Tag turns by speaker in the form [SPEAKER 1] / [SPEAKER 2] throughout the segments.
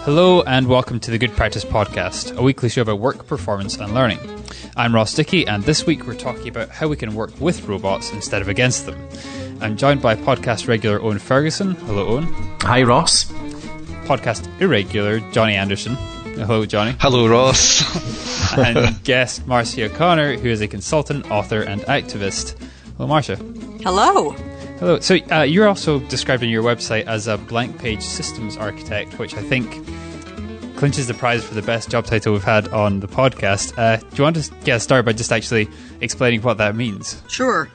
[SPEAKER 1] Hello and welcome to the Good Practice Podcast, a weekly show about work, performance and learning. I'm Ross Dickey, and this week we're talking about how we can work with robots instead of against them. I'm joined by podcast regular Owen Ferguson. Hello, Owen.
[SPEAKER 2] Hi, Ross.
[SPEAKER 1] Podcast irregular Johnny Anderson. Hello, Johnny.
[SPEAKER 3] Hello, Ross.
[SPEAKER 1] And guest Marcia O'Connor, who is a consultant, author and activist. Hello, Marcia.
[SPEAKER 4] Hello.
[SPEAKER 1] Hello. So you're also described on your website as a blank page systems architect, which I think clinches the prize for the best job title we've had on the podcast. Do you want to get started by just actually explaining what that means?
[SPEAKER 4] Sure.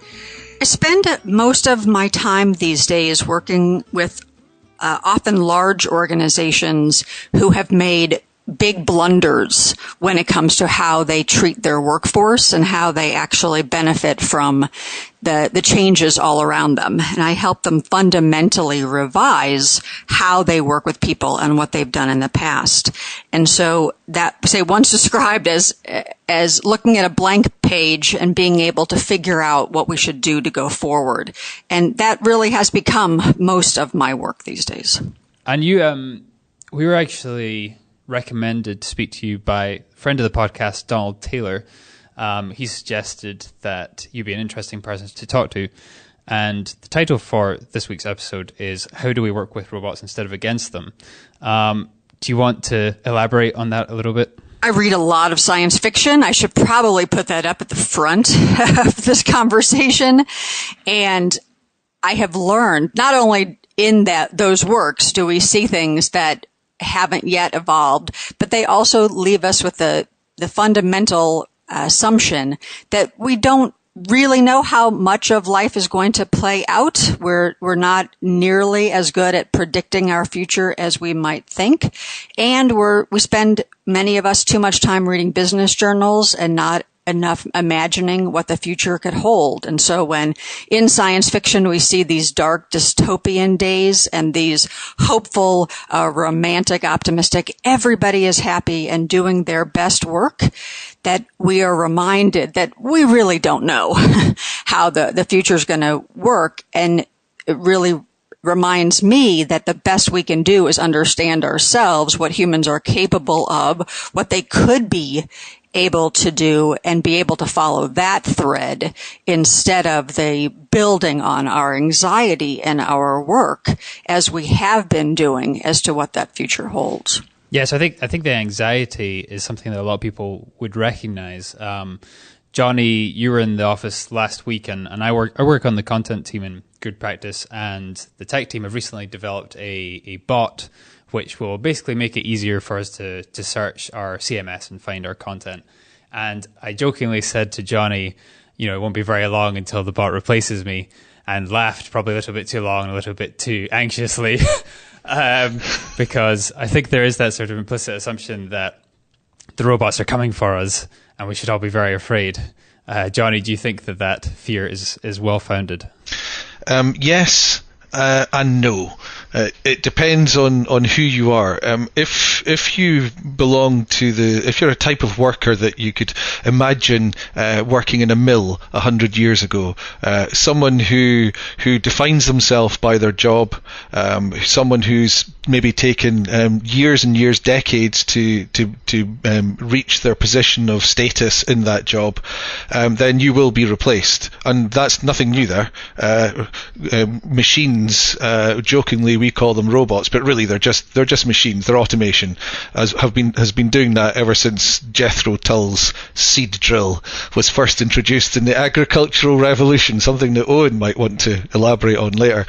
[SPEAKER 4] I spend most of my time these days working with often large organizations who have made big blunders when it comes to how they treat their workforce and how they actually benefit from the changes all around them. And I help them fundamentally revise how they work with people and what they've done in the past. And so that, say, once described as looking at a blank page and being able to figure out what we should do to go forward. And that really has become most of my work these days.
[SPEAKER 1] And you, we were actually recommended to speak to you by a friend of the podcast, Donald Taylor. He suggested that you'd be an interesting person to talk to. And the title for this week's episode is How Do We Work with Robots Instead of Against Them? Do you want to elaborate on that a little bit?
[SPEAKER 4] I read a lot of science fiction. I should probably put that up at the front of this conversation. And I have learned, not only in those works do we see things that haven't yet evolved, but they also leave us with the fundamental assumption that we don't really know how much of life is going to play out. We're not nearly as good at predicting our future as we might think. And we spend, many of us, too much time reading business journals and not enough imagining what the future could hold. And so when in science fiction we see these dark dystopian days and these hopeful, romantic, optimistic, everybody is happy and doing their best work, that we are reminded that we really don't know how the future is going to work. And it really reminds me that the best we can do is understand ourselves, what humans are capable of, what they could be able to do, and be able to follow that thread instead of the building on our anxiety and our work as we have been doing as to what that future holds.
[SPEAKER 1] Yes, I think the anxiety is something that a lot of people would recognize. Johnny, you were in the office last week, and I work on the content team in Good Practice, and the tech team have recently developed a bot which will basically make it easier for us to search our CMS and find our content. And I jokingly said to Johnny, it won't be very long until the bot replaces me, and laughed probably a little bit too long, a little bit too anxiously, because I think there is that sort of implicit assumption that the robots are coming for us and we should all be very afraid. Johnny, do you think that fear is well-founded?
[SPEAKER 3] Yes and no. It depends on who you are. If you belong to if you're a type of worker that you could imagine working in a mill 100 years ago, someone who defines themselves by their job, someone who's maybe taken years and years, decades to reach their position of status in that job, then you will be replaced, and that's nothing new there. Machines, jokingly we call them robots, but really they're just machines. They're automation, has been doing that ever since Jethro Tull's seed drill was first introduced in the agricultural revolution, something that Owen might want to elaborate on later.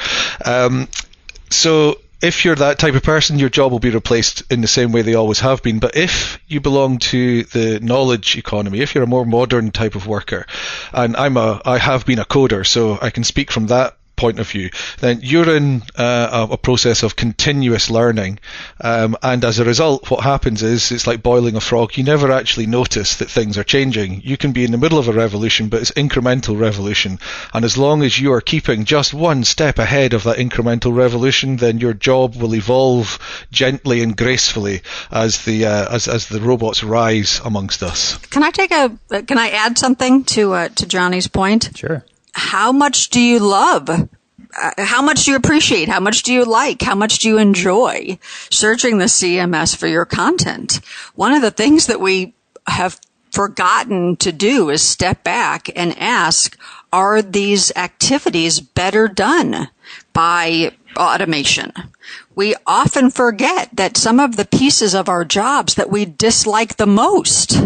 [SPEAKER 3] So if you're that type of person, your job will be replaced in the same way they always have been. But if you belong to the knowledge economy, if you're a more modern type of worker, and I have been a coder, so I can speak from that point of view, then you're in a process of continuous learning, and as a result what happens is it's like boiling a frog. You never actually notice that things are changing. You can be in the middle of a revolution, but it's incremental revolution, and as long as you are keeping just one step ahead of that incremental revolution, then your job will evolve gently and gracefully as the robots rise amongst us.
[SPEAKER 4] Can I add something to Johnny's point?
[SPEAKER 1] Sure.
[SPEAKER 4] How much do you love how much do you appreciate? How much do you like? How much do you enjoy searching the CMS for your content? One of the things that we have forgotten to do is step back and ask, are these activities better done by automation? We often forget that some of the pieces of our jobs that we dislike the most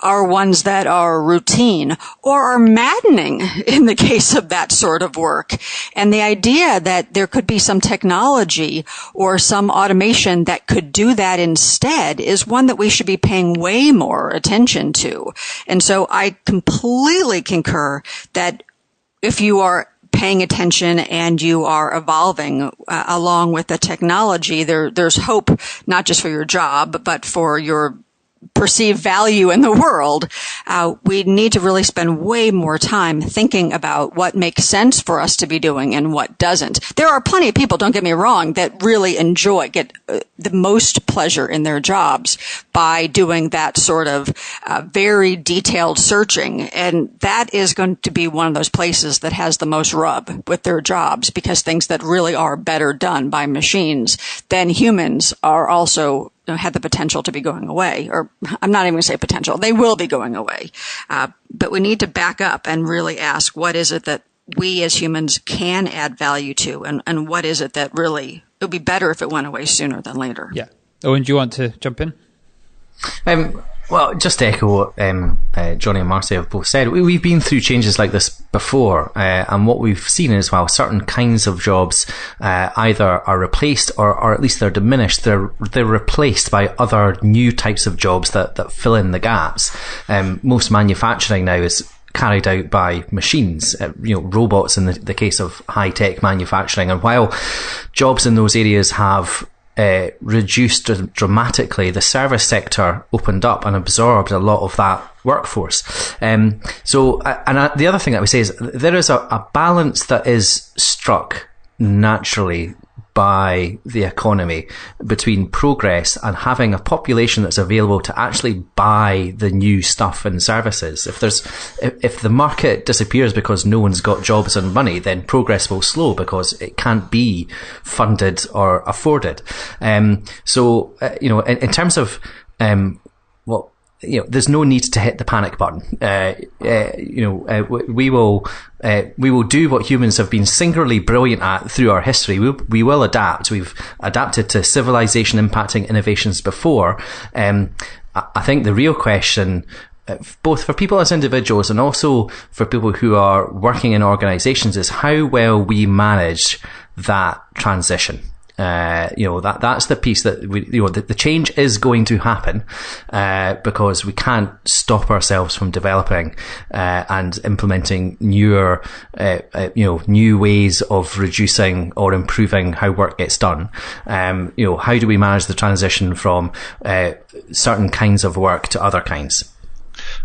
[SPEAKER 4] are ones that are routine or are maddening in the case of that sort of work. And the idea that there could be some technology or some automation that could do that instead is one that we should be paying way more attention to. And so I completely concur that if you are paying attention and you are evolving along with the technology, there's hope not just for your job, but for your perceived value in the world. We need to really spend way more time thinking about what makes sense for us to be doing and what doesn't. There are plenty of people, don't get me wrong, that really get the most pleasure in their jobs by doing that sort of very detailed searching. And that is going to be one of those places that has the most rub with their jobs, because things that really are better done by machines than humans are also had the potential to be going away. Or I'm not even going to say potential. They will be going away. But we need to back up and really ask, what is it that we as humans can add value to? And what is it that really, it would be better if it went away sooner than later?
[SPEAKER 1] Yeah. Owen, do you want to jump in?
[SPEAKER 2] Well, just to echo what Johnny and Marcy have both said, we've been through changes like this before, and what we've seen is, while certain kinds of jobs either are replaced or at least they're diminished, they're replaced by other new types of jobs that fill in the gaps. Most manufacturing now is carried out by machines, robots in the case of high-tech manufacturing. And while jobs in those areas have reduced dramatically, the service sector opened up and absorbed a lot of that workforce. The other thing that we say is there is a balance that is struck naturally by the economy between progress and having a population that's available to actually buy the new stuff and services. If the market disappears because no one's got jobs and money, then progress will slow because it can't be funded or afforded. In terms of there's no need to hit the panic button. We will do what humans have been singularly brilliant at through our history. We will adapt. We've adapted to civilization impacting innovations before. I think the real question, both for people as individuals and also for people who are working in organizations, is how well we manage that transition. That's the piece that the change is going to happen, because we can't stop ourselves from developing, and implementing new ways of reducing or improving how work gets done. How do we manage the transition from, certain kinds of work to other kinds?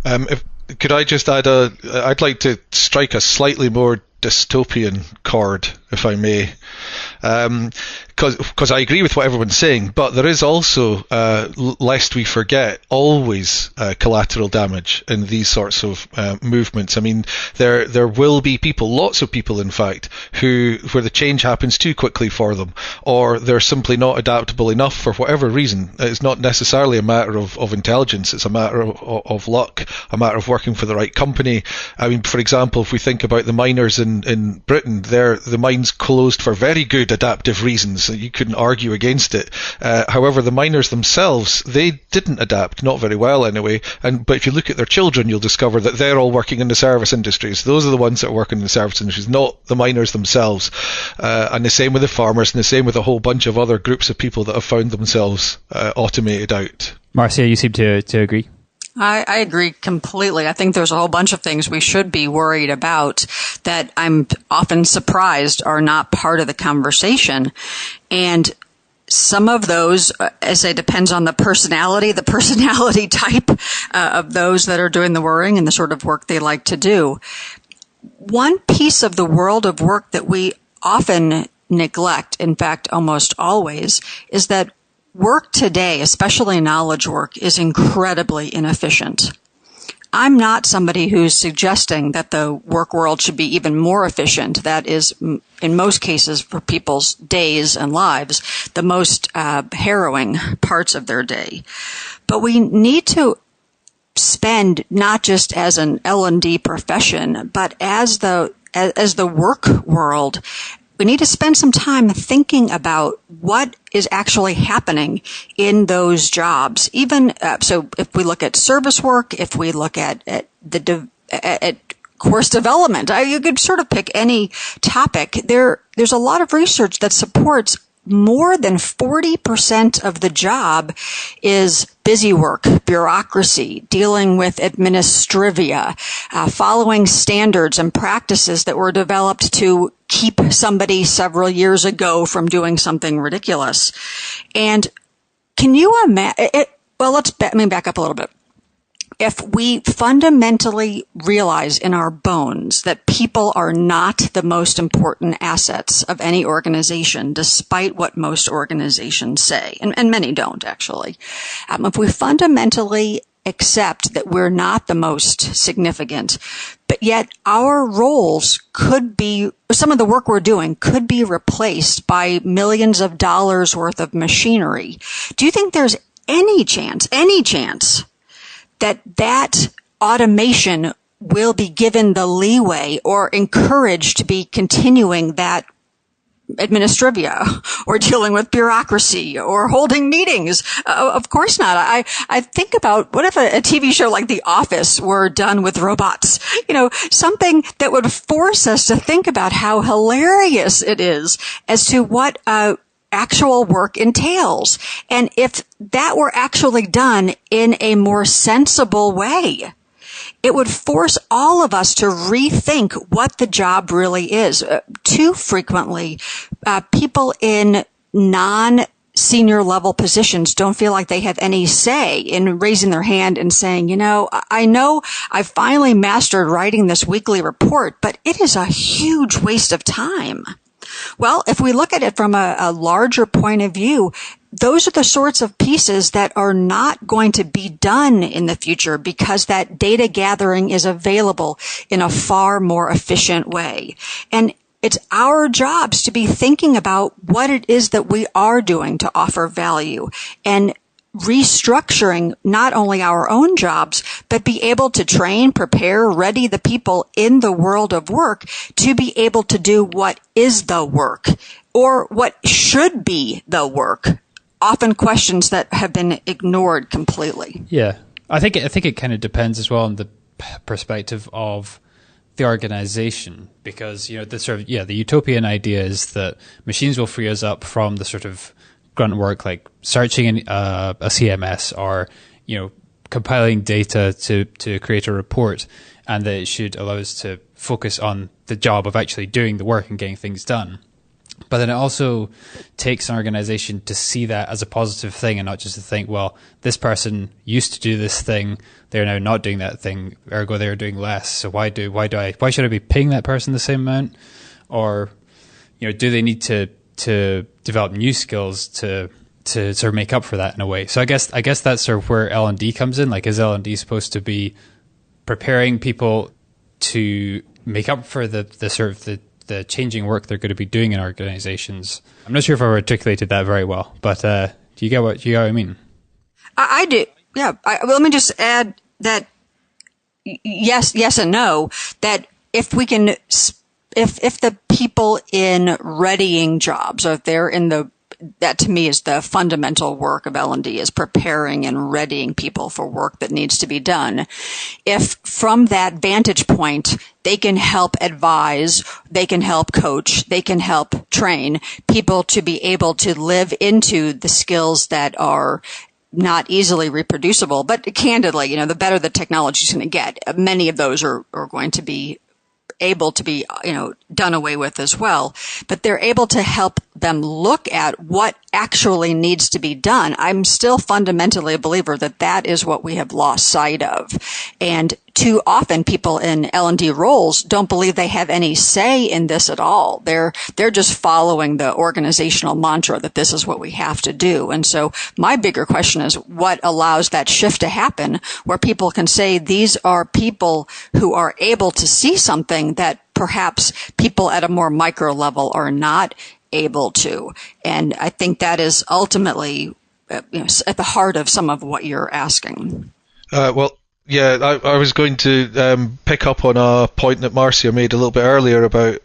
[SPEAKER 3] Could I just add I'd like to strike a slightly more dystopian chord, if I may. Because I agree with what everyone's saying, but there is also, lest we forget, always collateral damage in these sorts of movements. I mean, there will be people, lots of people in fact, where the change happens too quickly for them, or they're simply not adaptable enough for whatever reason. It's not necessarily a matter of intelligence, it's a matter of luck, a matter of working for the right company. I mean, for example, if we think about the miners in Britain, the mines closed for very good adaptive reasons. You couldn't argue against it. However, the miners themselves, they didn't adapt, not very well anyway. But if you look at their children, you'll discover that they're all working in the service industries. Those are the ones that are working in the service industries, not the miners themselves. And the same with the farmers, and the same with a whole bunch of other groups of people that have found themselves automated out.
[SPEAKER 1] Marcia, you seem to agree.
[SPEAKER 4] I agree completely. I think there's a whole bunch of things we should be worried about that I'm often surprised are not part of the conversation. And some of those, as I say, depends on the personality type of those that are doing the worrying and the sort of work they like to do. One piece of the world of work that we often neglect, in fact, almost always, is that work today, especially knowledge work, is incredibly inefficient. I'm not somebody who's suggesting that the work world should be even more efficient. That is, in most cases, for people's days and lives, the most harrowing parts of their day. But we need to spend, not just as an L&D profession, but as the work world, we need to spend some time thinking about what is actually happening in those jobs. Even so, if we look at service work, if we look at course development, you could sort of pick any topic. There's a lot of research that supports more than 40% of the job is busy work, bureaucracy, dealing with administrivia, following standards and practices that were developed to keep somebody several years ago from doing something ridiculous. And can you imagine? Well, let me back up a little bit. If we fundamentally realize in our bones that people are not the most important assets of any organization, despite what most organizations say, and many don't actually, if we fundamentally accept that we're not the most significant, but yet our roles could be, some of the work we're doing could be replaced by millions of dollars worth of machinery, do you think there's any chance that automation will be given the leeway or encouraged to be continuing that administrivia or dealing with bureaucracy or holding meetings? Of course not. I think about, what if a TV show like The Office were done with robots? Something that would force us to think about how hilarious it is as to what actual work entails. And if that were actually done in a more sensible way, it would force all of us to rethink what the job really is. Too frequently, people in non-senior level positions don't feel like they have any say in raising their hand and saying, I know I finally mastered writing this weekly report, but it is a huge waste of time. Well, if we look at it from a larger point of view, those are the sorts of pieces that are not going to be done in the future because that data gathering is available in a far more efficient way. And it's our jobs to be thinking about what it is that we are doing to offer value and restructuring not only our own jobs, but be able to train, prepare, ready the people in the world of work to be able to do what is the work or what should be the work. Often questions that have been ignored completely.
[SPEAKER 1] Yeah. I think it kind of depends as well on the perspective of the organization, because, the utopian idea is that machines will free us up from the sort of grunt work like searching a CMS or compiling data to create a report, and that it should allow us to focus on the job of actually doing the work and getting things done. But then it also takes an organization to see that as a positive thing and not just to think, well, this person used to do this thing, they're now not doing that thing, ergo they're doing less. So why should I be paying that person the same amount? Or do they need to develop new skills to sort of make up for that in a way? So I guess that's sort of where L&D comes in. Like, is L&D supposed to be preparing people to make up for the sort of the changing work they're going to be doing in organizations? I'm not sure if I articulated that very well, but do you get what I mean?
[SPEAKER 4] I do. Yeah. Let me just add that yes and no. That if we can, if the people in readying jobs, or if they're in that to me is the fundamental work of L&D, is preparing and readying people for work that needs to be done. If from that vantage point, they can help advise, they can help coach, they can help train people to be able to live into the skills that are not easily reproducible. But candidly, the better the technology is going to get, many of those are going to be able to be, done away with as well. But they're able to help them look at what actually needs to be done. I'm still fundamentally a believer that is what we have lost sight of. And too often people in L&D roles don't believe they have any say in this at all. They're just following the organizational mantra that this is what we have to do. And so my bigger question is what allows that shift to happen where people can say these are people who are able to see something that perhaps people at a more micro level are not able to. And I think that is ultimately at the heart of some of what you're asking.
[SPEAKER 3] Yeah, I was going to pick up on a point that Marcia made a little bit earlier about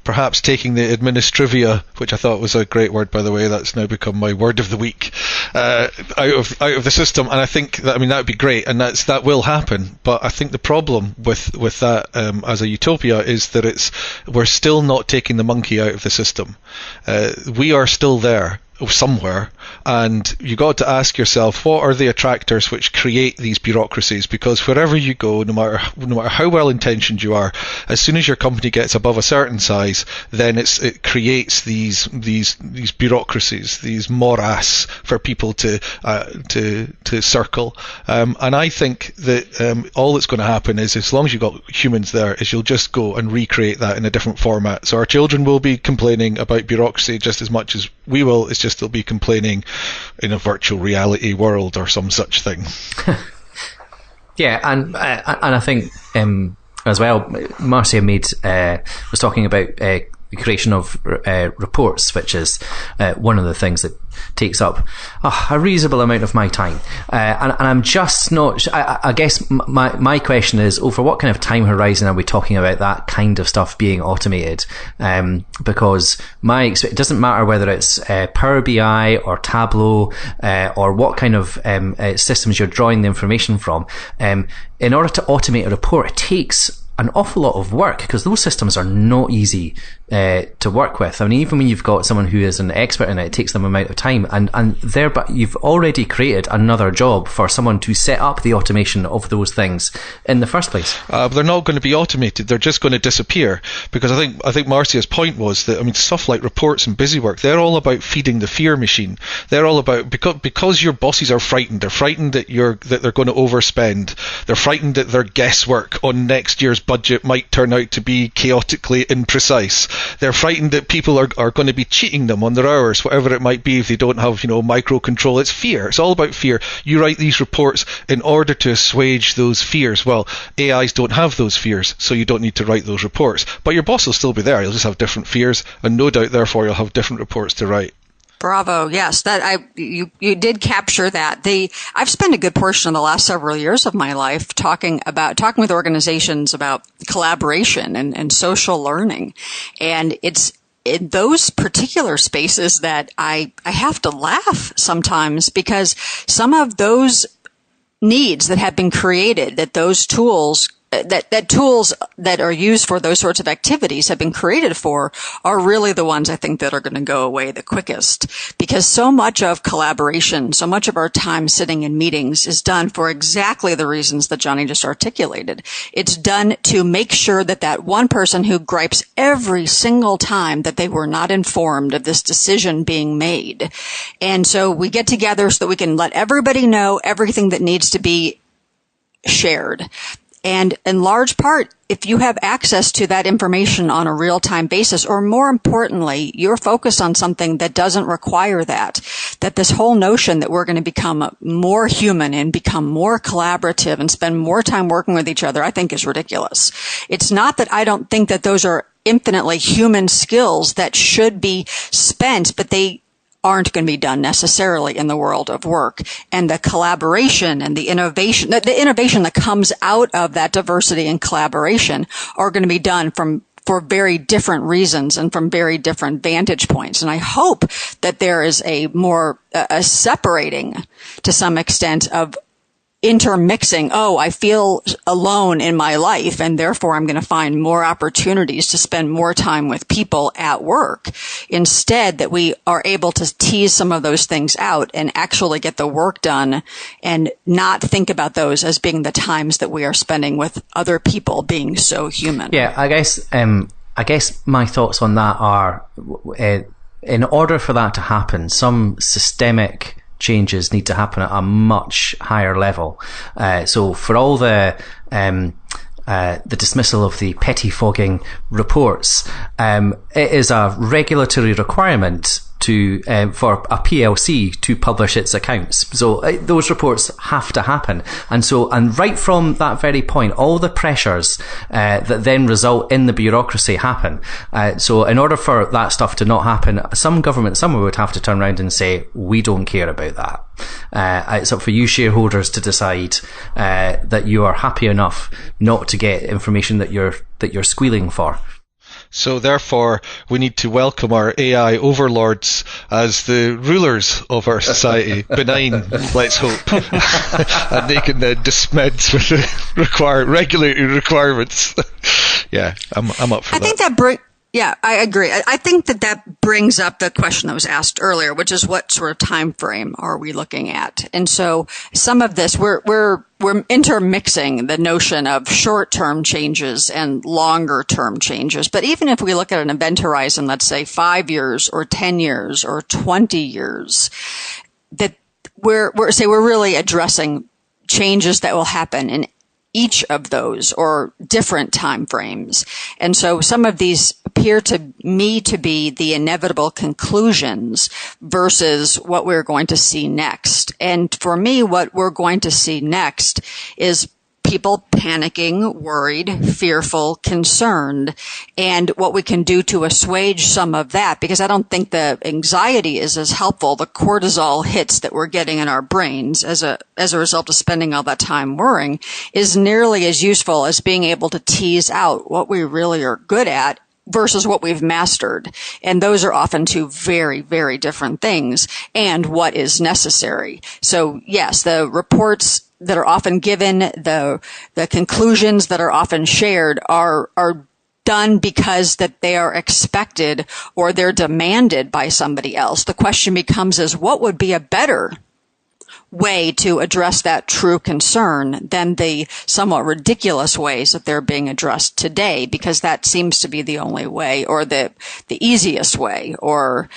[SPEAKER 3] perhaps taking the administrivia, which I thought was a great word, by the way. That's now become my word of the week, out of the system. And I think that would be great, and that will happen. But I think the problem with that as a utopia is that we're still not taking the monkey out of the system. We are still there somewhere, and you got to ask yourself, what are the attractors which create these bureaucracies? Because wherever you go, no matter how well intentioned you are, as soon as your company gets above a certain size, then it creates these bureaucracies, these morass for people to circle. And I think that all that's going to happen is, as long as you've got humans there, is you'll just go and recreate that in a different format. So our children will be complaining about bureaucracy just as much as we will. It's just they'll be complaining in a virtual reality world or some such thing.
[SPEAKER 2] Yeah, and I think as well, Marcia was talking about the creation of reports, which is one of the things that takes up a reasonable amount of my time. And I'm just not... I guess my question is, for what kind of time horizon are we talking about that kind of stuff being automated? Because it doesn't matter whether it's Power BI or Tableau or what kind of systems you're drawing the information from. In order to automate a report, it takes an awful lot of work, because those systems are not easy to work with. I mean, even when you've got someone who is an expert in it takes them amount of time, and thereby you've already created another job for someone to set up the automation of those things in the first place.
[SPEAKER 3] They're not going to be automated; they're just going to disappear. Because I think Marcia's point was that stuff like reports and busywork, they're all about feeding the fear machine. They're all about because your bosses are frightened. They're frightened that they're going to overspend. They're frightened that their guesswork on next year's budget might turn out to be chaotically imprecise. They're frightened that people are going to be cheating them on their hours, whatever it might be, if they don't have, micro control. It's fear. It's all about fear. You write these reports in order to assuage those fears. Well, AIs don't have those fears, so you don't need to write those reports. But your boss will still be there. He'll just have different fears, and no doubt, therefore, you'll have different reports to write.
[SPEAKER 4] Bravo. Yes, you did capture that. I've spent a good portion of the last several years of my life talking with organizations about collaboration and social learning. And it's in those particular spaces that I have to laugh sometimes, because some of those needs that have been created, that those tools that tools that are used for those sorts of activities have been created for, are really the ones I think that are going to go away the quickest. Because so much of collaboration, so much of our time sitting in meetings is done for exactly the reasons that Johnny just articulated. It's done to make sure that one person who gripes every single time that they were not informed of this decision being made. And so we get together so that we can let everybody know everything that needs to be shared. And in large part, if you have access to that information on a real-time basis, or more importantly, you're focused on something that doesn't require that this whole notion that we're going to become more human and become more collaborative and spend more time working with each other, I think is ridiculous. It's not that I don't think that those are infinitely human skills that should be spent, but they aren't going to be done necessarily in the world of work. And the collaboration and the innovation that comes out of that diversity and collaboration are going to be done for very different reasons and from very different vantage points. And I hope that there is a separating to some extent of intermixing. Oh, I feel alone in my life, and therefore I'm going to find more opportunities to spend more time with people at work. Instead, that we are able to tease some of those things out and actually get the work done, and not think about those as being the times that we are spending with other people being so human.
[SPEAKER 2] Yeah, I guess my thoughts on that are, in order for that to happen, some systemic changes need to happen at a much higher level. So for all the dismissal of the pettifogging reports, it is a regulatory requirement for a PLC to publish its accounts. So those reports have to happen. And right from that very point, all the pressures that then result in the bureaucracy happen. So in order for that stuff to not happen, some government somewhere would have to turn around and say, we don't care about that. It's up for you shareholders to decide that you are happy enough not to get information that you're squealing for.
[SPEAKER 3] So therefore, we need to welcome our AI overlords as the rulers of our society. Benign, let's hope. And they can dispense with the regulatory requirements. Yeah, I'm up for that.
[SPEAKER 4] I think yeah, I agree. I think that brings up the question that was asked earlier, which is what sort of time frame are we looking at? And so some of this, we're intermixing the notion of short-term changes and longer-term changes. But even if we look at an event horizon, let's say 5 years or 10 years or 20 years, that we're really addressing changes that will happen in each of those or different time frames. And so some of these appear to me to be the inevitable conclusions versus what we're going to see next. And for me, what we're going to see next is people panicking, worried, fearful, concerned, and what we can do to assuage some of that, because I don't think the anxiety is as helpful. The cortisol hits that we're getting in our brains as a result of spending all that time worrying is nearly as useful as being able to tease out what we really are good at versus what we've mastered. And those are often two very, very different things, and what is necessary. So yes, the reports that are often given, the conclusions that are often shared are done because that they are expected or they're demanded by somebody else. The question becomes is what would be a better way to address that true concern than the somewhat ridiculous ways that they're being addressed today, because that seems to be the only way or the easiest way or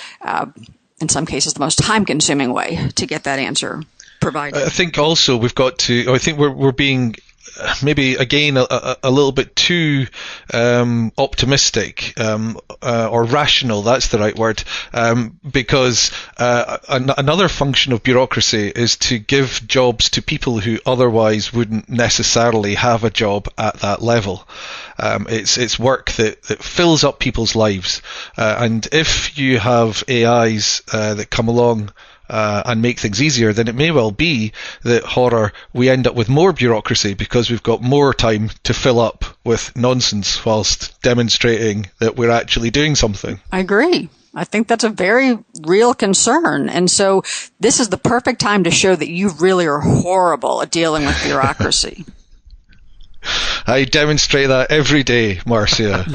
[SPEAKER 4] in some cases the most time-consuming way to get that answer provided.
[SPEAKER 3] I think also we've got to, I think we're being maybe again a little bit too optimistic or rational, that's the right word, because another function of bureaucracy is to give jobs to people who otherwise wouldn't necessarily have a job at that level. It's work that fills up people's lives, and if you have AIs that come along and make things easier, then it may well be that we end up with more bureaucracy because we've got more time to fill up with nonsense whilst demonstrating that we're actually doing something.
[SPEAKER 4] I agree. I think that's a very real concern. And so this is the perfect time to show that you really are horrible at dealing with bureaucracy.
[SPEAKER 3] I demonstrate that every day, Marcia.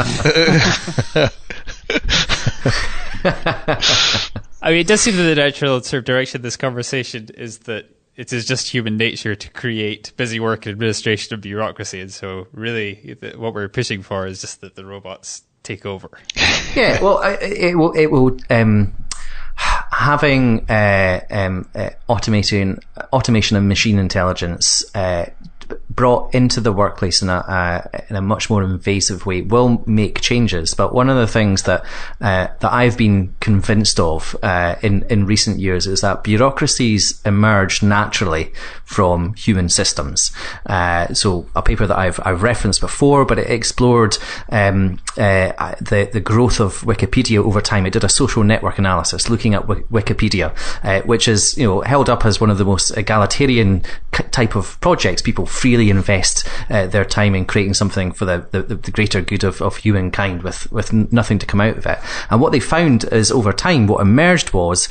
[SPEAKER 1] I mean, it does seem that the natural sort of direction of this conversation is that it is just human nature to create busy work and administration and bureaucracy. And so really what we're pushing for is just that the robots take over.
[SPEAKER 2] Yeah, well, it will having automation and machine intelligence brought into the workplace in a much more invasive way will make changes. But one of the things that I've been convinced of in recent years is that bureaucracies emerge naturally from human systems. So a paper that I've referenced before, but it explored the growth of Wikipedia over time. It did a social network analysis looking at Wikipedia, which is held up as one of the most egalitarian type of projects. People freely invest their time in creating something for the greater good of humankind with nothing to come out of it. And what they found is over time what emerged was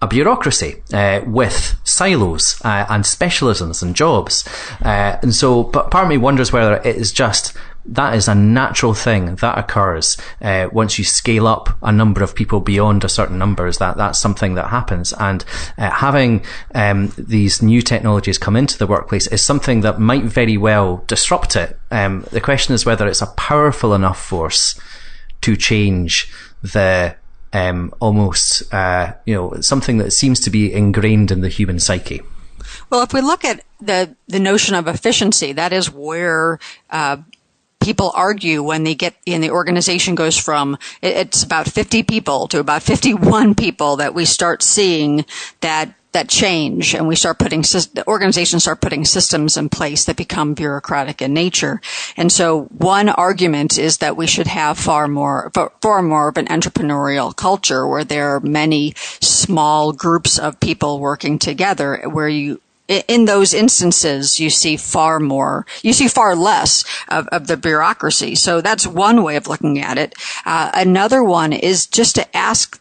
[SPEAKER 2] a bureaucracy with silos and specialisms and jobs. And so, but part of me wonders whether it is just that is a natural thing that occurs once you scale up a number of people beyond a certain numbers. That's something that happens, and having these new technologies come into the workplace is something that might very well disrupt it. The question is whether it's a powerful enough force to change the almost, something that seems to be ingrained in the human psyche.
[SPEAKER 4] Well, if we look at the notion of efficiency, that is where people argue when they get in the organization goes from it's about 50 people to about 51 people that we start seeing that change, and we start the organizations start putting systems in place that become bureaucratic in nature. And so one argument is that we should have far more of an entrepreneurial culture where there are many small groups of people working together, where in those instances, you see far less of the bureaucracy. So that's one way of looking at it. Another one is just to ask,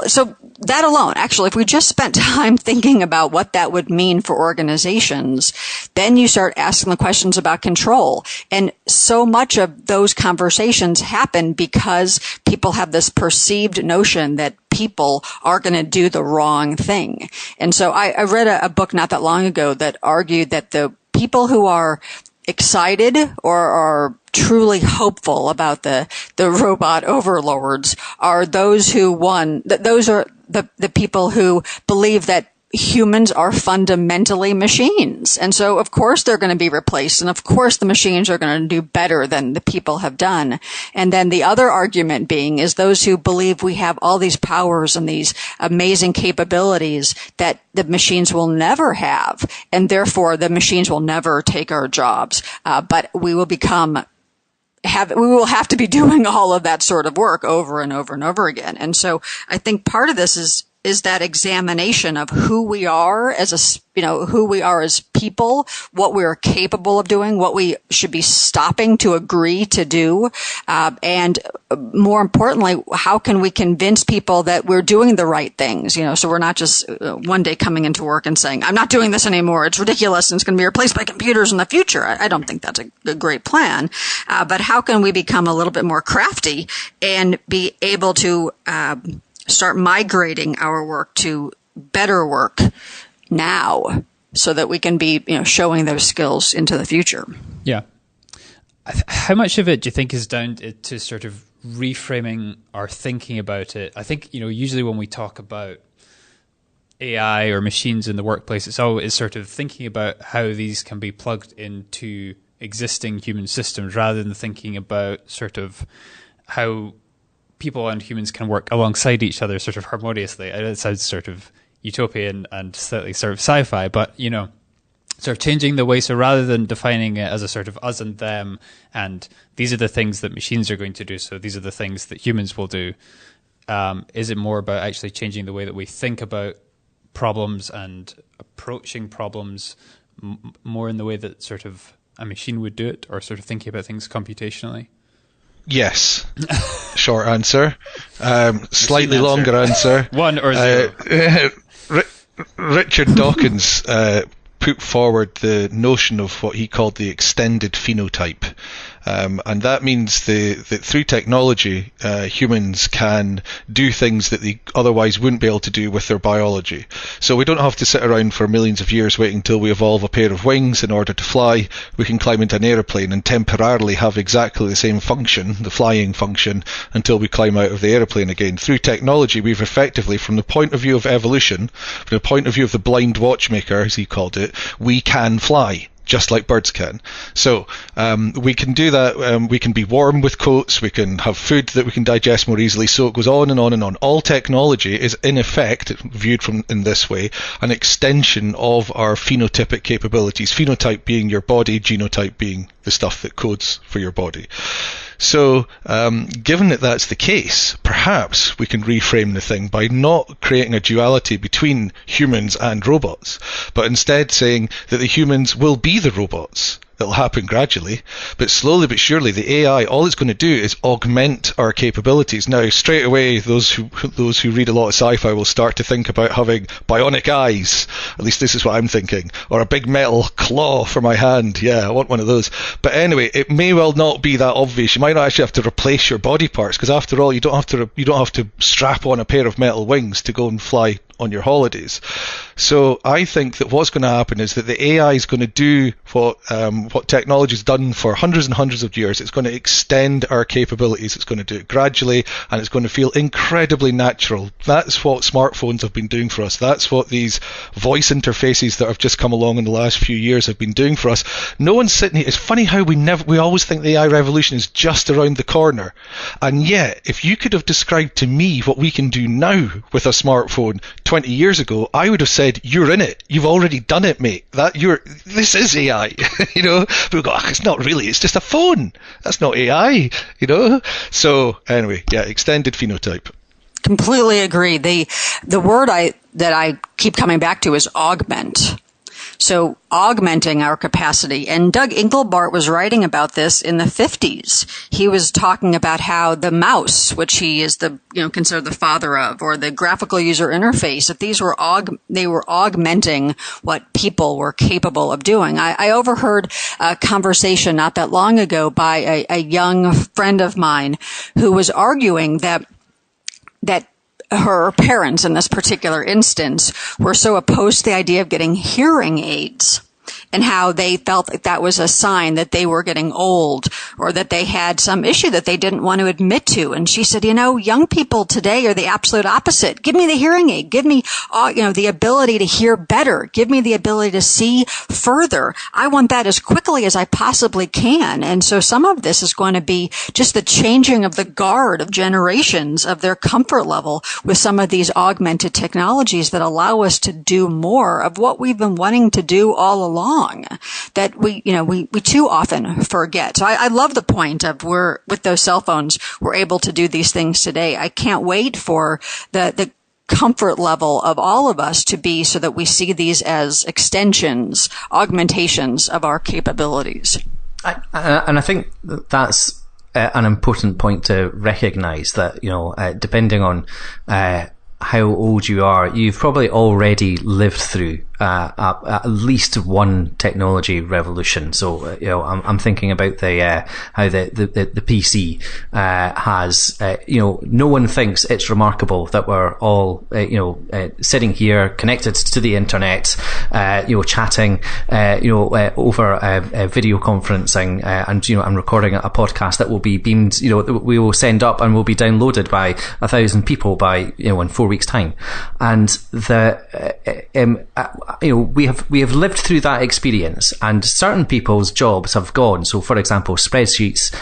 [SPEAKER 4] so that alone, actually, if we just spent time thinking about what that would mean for organizations, then you start asking the questions about control. And so much of those conversations happen because people have this perceived notion that people are going to do the wrong thing. And so I read a book not that long ago that argued that the people who are excited or are truly hopeful about the robot overlords are those who those are the people who believe that humans are fundamentally machines. And so, of course, they're going to be replaced. And of course, the machines are going to do better than the people have done. And then the other argument being is those who believe we have all these powers and these amazing capabilities that the machines will never have. And therefore, the machines will never take our jobs. But we will we will have to be doing all of that sort of work over and over and over again. And so I think part of this is that examination of who we are as people, what we're capable of doing, what we should be stopping to agree to do, and more importantly, how can we convince people that we're doing the right things? So we're not just one day coming into work and saying, "I'm not doing this anymore. It's ridiculous and it's going to be replaced by computers in the future." I don't think that's a great plan. But how can we become a little bit more crafty and be able to start migrating our work to better work now, so that we can be, showing those skills into the future?
[SPEAKER 1] Yeah. How much of it do you think is down to sort of reframing our thinking about it? I think, usually when we talk about AI or machines in the workplace, it's always sort of thinking about how these can be plugged into existing human systems, rather than thinking about sort of how people and humans can work alongside each other sort of harmoniously. It sounds sort of utopian and slightly sort of sci-fi, but, sort of changing the way, so rather than defining it as a sort of us and them, and these are the things that machines are going to do, so these are the things that humans will do, is it more about actually changing the way that we think about problems and approaching problems more in the way that sort of a machine would do it, or sort of thinking about things computationally?
[SPEAKER 3] Yes. Short answer. Slightly longer answer.
[SPEAKER 1] 1 or 0.
[SPEAKER 3] Richard Dawkins put forward the notion of what he called the extended phenotype. And that means that through technology, humans can do things that they otherwise wouldn't be able to do with their biology. So we don't have to sit around for millions of years waiting until we evolve a pair of wings in order to fly. We can climb into an aeroplane and temporarily have exactly the same function, the flying function, until we climb out of the aeroplane again. Through technology, we've effectively, from the point of view of evolution, from the point of view of the blind watchmaker, as he called it, we can fly, just like birds can. So we can do that. We can be warm with coats. We can have food that we can digest more easily. So it goes on and on and on. All technology is, in effect, viewed from in this way, an extension of our phenotypic capabilities. Phenotype being your body, genotype being the stuff that codes for your body. So, given that that's the case, perhaps we can reframe the thing by not creating a duality between humans and robots, but instead saying that the humans will be the robots. It'll happen gradually, but slowly but surely the AI, all it's going to do is augment our capabilities. Now, straight away, those who read a lot of sci-fi will start to think about having bionic eyes. At least this is what I'm thinking. Or a big metal claw for my hand. Yeah, I want one of those. But anyway, it may well not be that obvious. You might not actually have to replace your body parts, because after all, you don't have to strap on a pair of metal wings to go and fly on your holidays. So I think that what's going to happen is that the AI is going to do what technology's done for hundreds and hundreds of years. It's going to extend our capabilities. It's going to do it gradually, and it's going to feel incredibly natural. That's what smartphones have been doing for us. That's what these voice interfaces that have just come along in the last few years have been doing for us. No one's sitting here. It's funny how we always think the AI revolution is just around the corner. And yet, if you could have described to me what we can do now with a smartphone 20 years ago, I would have said, you're in it. You've already done it, mate. This is AI. You know, people go, it's not really. It's just a phone. That's not AI. You know. So anyway, yeah, extended phenotype.
[SPEAKER 4] Completely agree. The word that I keep coming back to is augment. So augmenting our capacity. And Doug Engelbart was writing about this in the 50s. He was talking about how the mouse, which he is considered the father of, or the graphical user interface, that they were augmenting what people were capable of doing. I overheard a conversation not that long ago by a young friend of mine who was arguing that her parents, in this particular instance, were so opposed to the idea of getting hearing aids, and how they felt like that was a sign that they were getting old, or that they had some issue that they didn't want to admit to. And she said, young people today are the absolute opposite. Give me the hearing aid. Give me, the ability to hear better. Give me the ability to see further. I want that as quickly as I possibly can. And so some of this is going to be just the changing of the guard of generations of their comfort level with some of these augmented technologies that allow us to do more of what we've been wanting to do all along, that we too often forget. So I love the point of with those cell phones, we're able to do these things today. I can't wait for the comfort level of all of us to be so that we see these as extensions, augmentations of our capabilities.
[SPEAKER 2] And I think that's an important point to recognize, that, depending on how old you are, you've probably already lived through at least one technology revolution. So I'm thinking about how the PC has no one thinks it's remarkable that we're all sitting here connected to the internet, chatting over video conferencing, and I'm recording a podcast that will be beamed, we will send up and will be downloaded by 1,000 people by in 4 weeks' time. And we have lived through that experience, and certain people's jobs have gone. So, for example, spreadsheets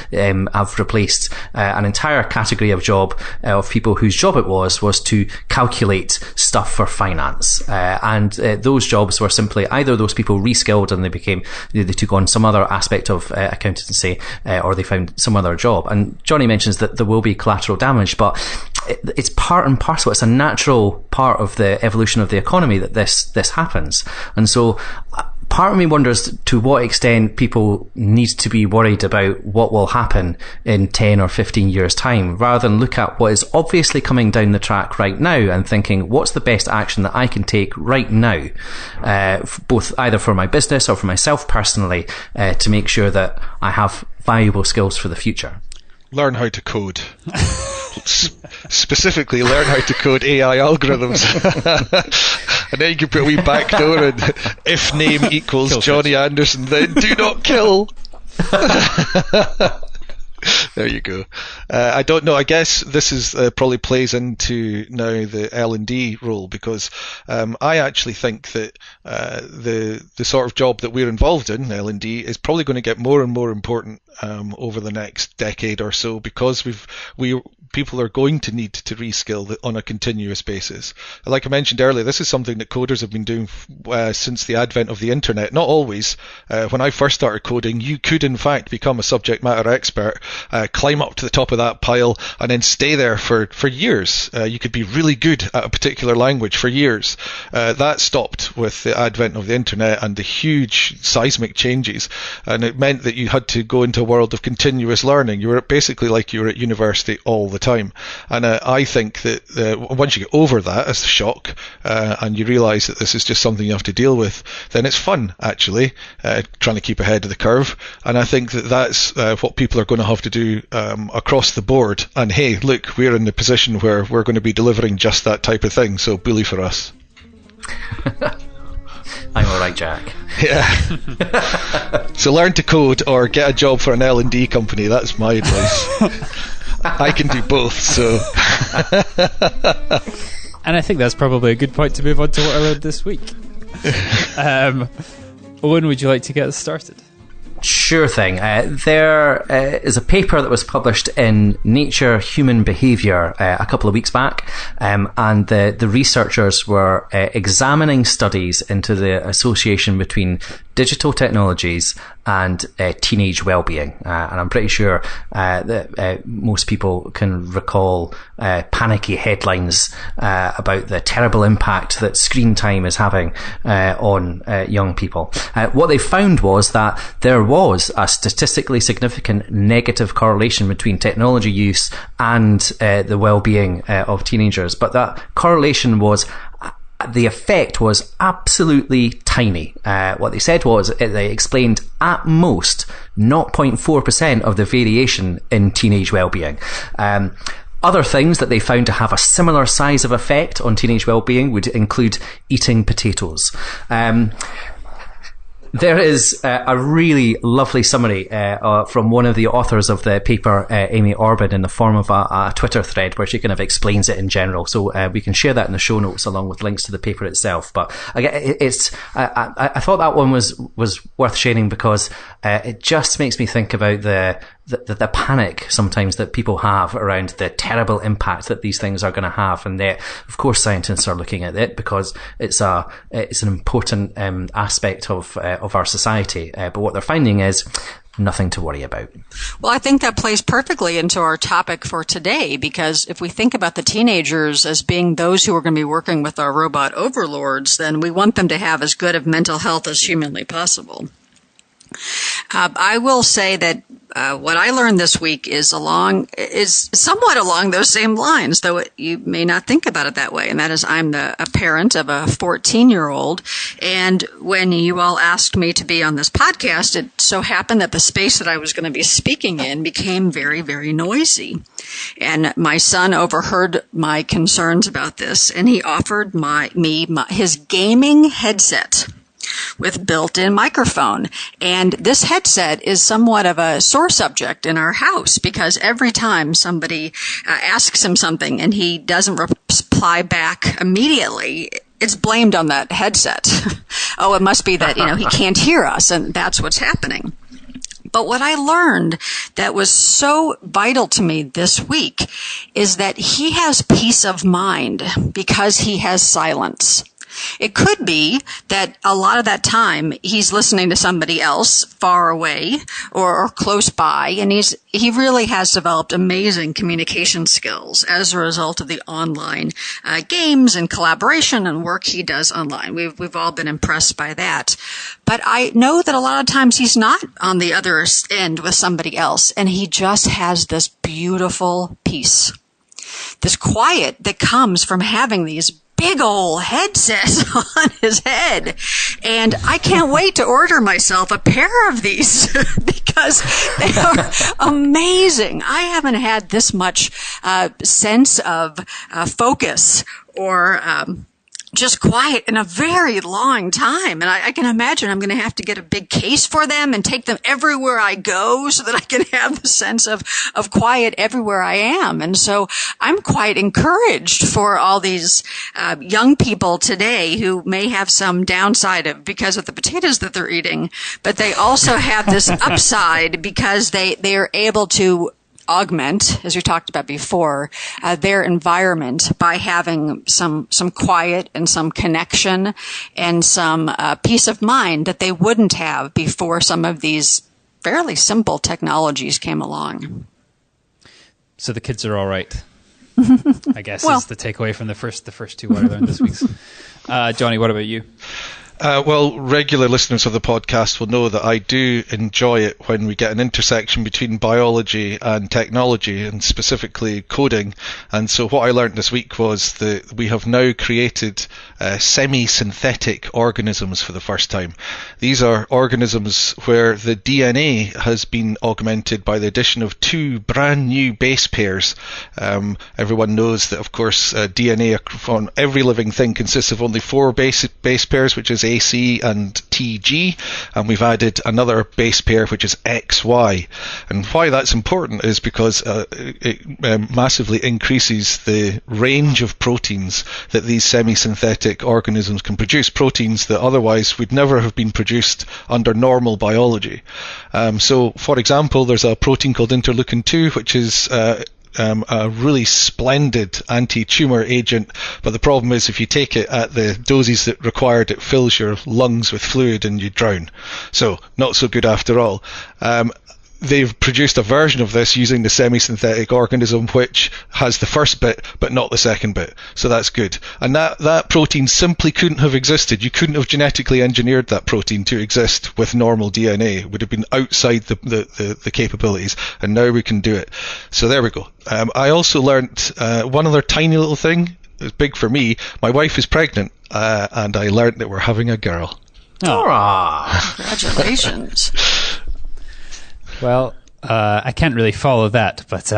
[SPEAKER 2] have replaced an entire category of job of people whose job it was to calculate stuff for finance, and those jobs were simply either those people reskilled and they took on some other aspect of accountancy, or they found some other job. And Johnny mentions that there will be collateral damage, but it's part and parcel. It's a natural part of the evolution of the economy that this happens. And so part of me wonders to what extent people need to be worried about what will happen in 10 or 15 years' time, rather than look at what is obviously coming down the track right now and thinking, what's the best action that I can take right now, both either for my business or for myself personally, to make sure that I have valuable skills for the future.
[SPEAKER 3] Learn how to code. Specifically, learn how to code AI algorithms. And then you can put a wee back door and if name equals Johnny Anderson, then do not kill. There you go. I don't know. I guess this is probably plays into now the L&D role, because I actually think that the sort of job that we're involved in, L&D, is probably going to get more and more important over the next decade or so, because people are going to need to reskill on a continuous basis. Like I mentioned earlier, this is something that coders have been doing since the advent of the internet. Not always. When I first started coding, you could in fact become a subject matter expert, climb up to the top of that pile, and then stay there for years. You could be really good at a particular language for years. That stopped with the advent of the internet and the huge seismic changes, and it meant that you had to go into into a world of continuous learning. You were basically like you were at university all the time. And I think that once you get over that as a shock, and you realise that this is just something you have to deal with, then it's fun, actually, trying to keep ahead of the curve. And I think that that's what people are going to have to do across the board. And hey, look, we're in the position where we're going to be delivering just that type of thing, so bully for us.
[SPEAKER 2] I'm all right, Jack.
[SPEAKER 3] Yeah. So learn to code or get a job for an L&D company. That's my advice. I can do both, so.
[SPEAKER 1] And I think that's probably a good point to move on to what I read this week. Owen, would you like to get us started?
[SPEAKER 2] Sure thing. There is a paper that was published in Nature Human Behaviour a couple of weeks back, and the researchers were examining studies into the association between digital technologies and teenage well-being. And I'm pretty sure that most people can recall panicky headlines about the terrible impact that screen time is having on young people. What they found was that there was a statistically significant negative correlation between technology use and the well-being of teenagers, but that correlation was the effect was absolutely tiny. What they said was they explained at most 0.4% of the variation in teenage well-being. Other things that they found to have a similar size of effect on teenage well-being would include eating potatoes. There is a really lovely summary from one of the authors of the paper, Amy Orban, in the form of a Twitter thread where she kind of explains it in general. So we can share that in the show notes along with links to the paper itself. But again, I thought that one was worth sharing because it just makes me think about the panic sometimes that people have around the terrible impact that these things are going to have, and of course scientists are looking at it because it's an important aspect of our society. But what they're finding is nothing to worry about.
[SPEAKER 4] Well, I think that plays perfectly into our topic for today, because if we think about the teenagers as being those who are going to be working with our robot overlords, then we want them to have as good of mental health as humanly possible. I will say that what I learned this week is somewhat along those same lines, though you may not think about it that way. And that is, I'm a parent of a 14-year-old. And when you all asked me to be on this podcast, it so happened that the space that I was going to be speaking in became very, very noisy. And my son overheard my concerns about this, and he offered his gaming headset with built-in microphone. And this headset is somewhat of a sore subject in our house, because every time somebody asks him something and he doesn't reply back immediately, it's blamed on that headset. Oh, it must be that, he can't hear us, and that's what's happening. But what I learned that was so vital to me this week is that he has peace of mind because he has silence. It could be that a lot of that time he's listening to somebody else far away or close by, and he really has developed amazing communication skills as a result of the online games and collaboration and work he does online. We've all been impressed by that. But I know that a lot of times he's not on the other end with somebody else, and he just has this beautiful peace, this quiet that comes from having these big old headsets on his head. And I can't wait to order myself a pair of these because they are amazing. I haven't had this much sense of focus or just quiet in a very long time. And I can imagine I'm going to have to get a big case for them and take them everywhere I go so that I can have the sense of quiet everywhere I am. And so I'm quite encouraged for all these young people today who may have some downside because of the potatoes that they're eating, but they also have this upside because they are able to augment, as we talked about before, their environment by having some quiet and some connection and some peace of mind that they wouldn't have before some of these fairly simple technologies came along.
[SPEAKER 1] So the kids are all right, I guess, is the takeaway from the first two I learned this week. Johnny, what about you?
[SPEAKER 3] Well, regular listeners of the podcast will know that I do enjoy it when we get an intersection between biology and technology, and specifically coding. And so what I learned this week was that we have now created semi-synthetic organisms for the first time. These are organisms where the DNA has been augmented by the addition of 2 brand new base pairs. Everyone knows that, of course, DNA on every living thing consists of only 4 base pairs, which is AC and TG, and we've added another base pair which is XY. And why that's important is because it massively increases the range of proteins that these semi-synthetic organisms can produce, proteins that otherwise would never have been produced under normal biology. So, for example, there's a protein called interleukin-2, which is a really splendid anti-tumour agent, but the problem is if you take it at the doses that required, it fills your lungs with fluid and you drown. So not so good after all. They've produced a version of this using the semi-synthetic organism which has the first bit but not the second bit. So that's good. And that protein simply couldn't have existed. You couldn't have genetically engineered that protein to exist with normal DNA. It would have been outside the capabilities, and now we can do it. So there we go. I also learnt one other tiny little thing. It was big for me. My wife is pregnant, and I learnt that we're having a girl.
[SPEAKER 2] Oh.
[SPEAKER 4] Congratulations.
[SPEAKER 1] Well, I can't really follow that, but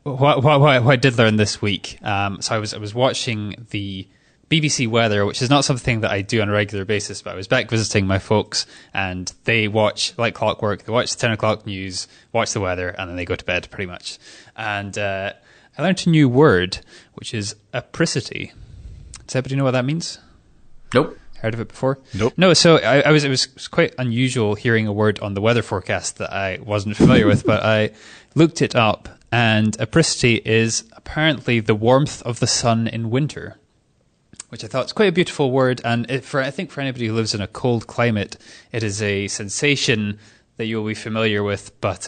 [SPEAKER 1] what I did learn this week, so I was watching the BBC weather, which is not something that I do on a regular basis, but I was back visiting my folks, and they watch, like clockwork, they watch the 10 o'clock news, watch the weather, and then they go to bed, pretty much. And I learned a new word, which is apricity. Does anybody know what that means?
[SPEAKER 2] Nope.
[SPEAKER 1] Heard of it before?
[SPEAKER 3] Nope.
[SPEAKER 1] No, so it was quite unusual hearing a word on the weather forecast that I wasn't familiar with, but I looked it up, and apricity is apparently the warmth of the sun in winter, which I thought is quite a beautiful word, and I think for anybody who lives in a cold climate, it is a sensation that you'll be familiar with, but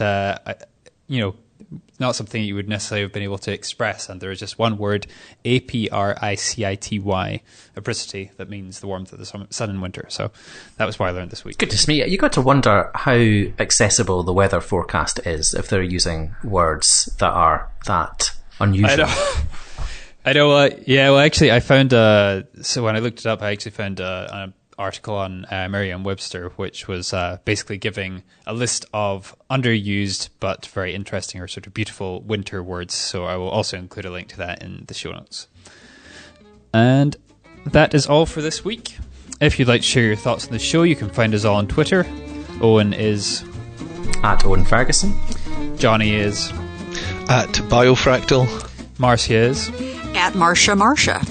[SPEAKER 1] not something you would necessarily have been able to express. And there is just one word, apricity, apricity, that means the warmth of the sun in winter. So that was what I learned this week.
[SPEAKER 2] Goodness me, you got to wonder how accessible the weather forecast is if they're using words that are that unusual.
[SPEAKER 1] I know. Yeah. Well, actually, I found. So when I looked it up, I actually found an article on Merriam-Webster, which was basically giving a list of underused but very interesting or sort of beautiful winter words. So I will also include a link to that in the show notes. And that is all for this week. If you'd like to share your thoughts on the show, you can find us all on Twitter. Owen is
[SPEAKER 2] at Owen Ferguson.
[SPEAKER 1] Johnny is
[SPEAKER 3] at Biofractal.
[SPEAKER 1] Marcia is
[SPEAKER 4] At Marcia.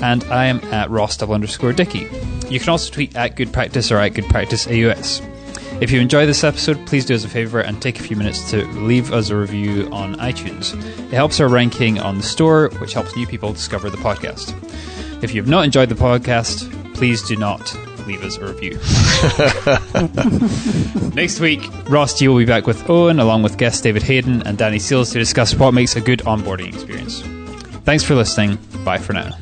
[SPEAKER 1] And I am at Ross_Dickey. You can also tweet at Good Practice or at Good Practice AUS. If you enjoy this episode, please do us a favour and take a few minutes to leave us a review on iTunes. It helps our ranking on the store, which helps new people discover the podcast. If you have not enjoyed the podcast, please do not leave us a review. Next week, Ross G will be back with Owen, along with guests David Hayden and Danny Seals, to discuss what makes a good onboarding experience. Thanks for listening. Bye for now.